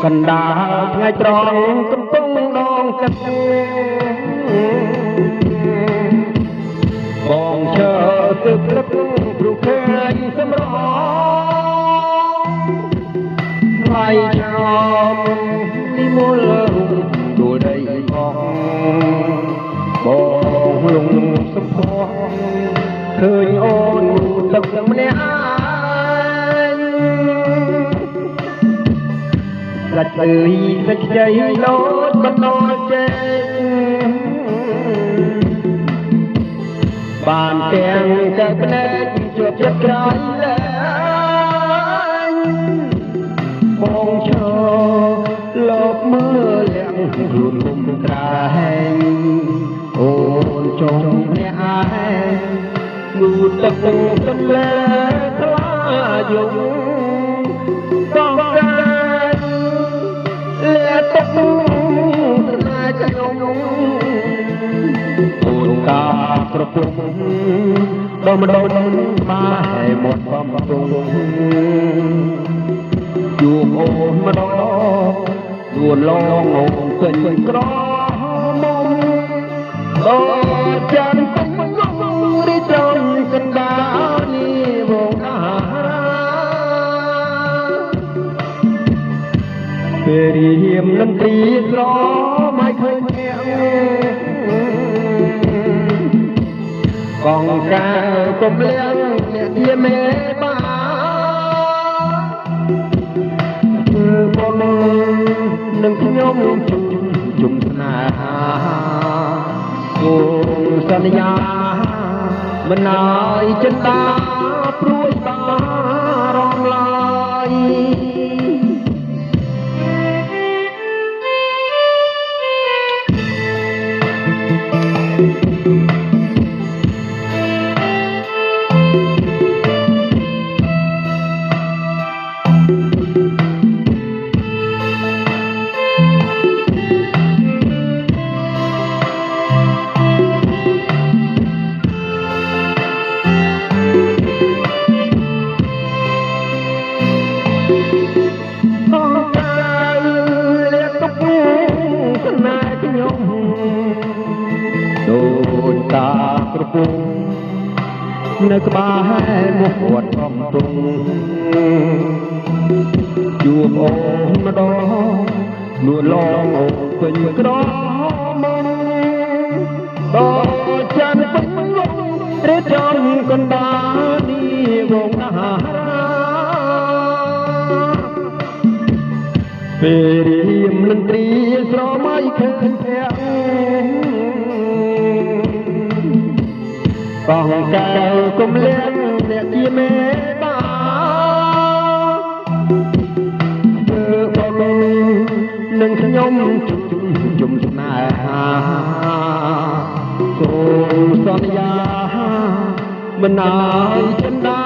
កណ្ដាលថ្ងៃត្រង់កំពុងដងកាត់បងឈើទឹកព្រឹកព្រោះឃើញសម្រងថ្លៃឆ្លងនិមលដួលដីបងលងសុភ័ណ្ឌឃើញអូនទឹកម្នាក់សាច់អើយសាច់ជ័យលោតបណ្ដោចេញបានទាំងតែភ្នែកជាប់ចិត្តក្រោយលែងបងឈរលោកមើលលៀងខ្លួនគុំក្រែងអូនចង់អ្នកឯងងូតទឹកទឹកលែខ្លាយងបងលែទឹកស្រឡាញ់ខ្ញុំអូនកាប្រពន្ធដល់ម្ដងបាយមកបំពងជួបអូនម្ដងដួលឡងអូនពេញក្រមុំដល់ចានពេញរីចំកណ្ដាលនេះបងអាពេលរៀមនឹងព្រីស្រមិនឃើញអ្នកកងកាកុំលៀងអ្នកជាមេបាបងនឹងខ្ញុំជុំស្នេហាអូសន្យាមិនឲ្យចិនតាព្រួយបារម្ភឡើយដូចតាប្រពន្ធនៅក្បែរមុខវត្តកំពុងជួបអូនម្ដងលួលងអូនពេញក្រមុំដល់ចានពេញរៀបចំកណ្ដាលនេះវងអាហារពេលរៀមនឹងព្រីស្រមៃឃើញភ័ក្រកងកែវគុំលៀងអ្នកជាមេបាធ្វើបងនឹងខ្ញុំជុំស្នេហាសូមសន្យាមិនឲ្យចិនដា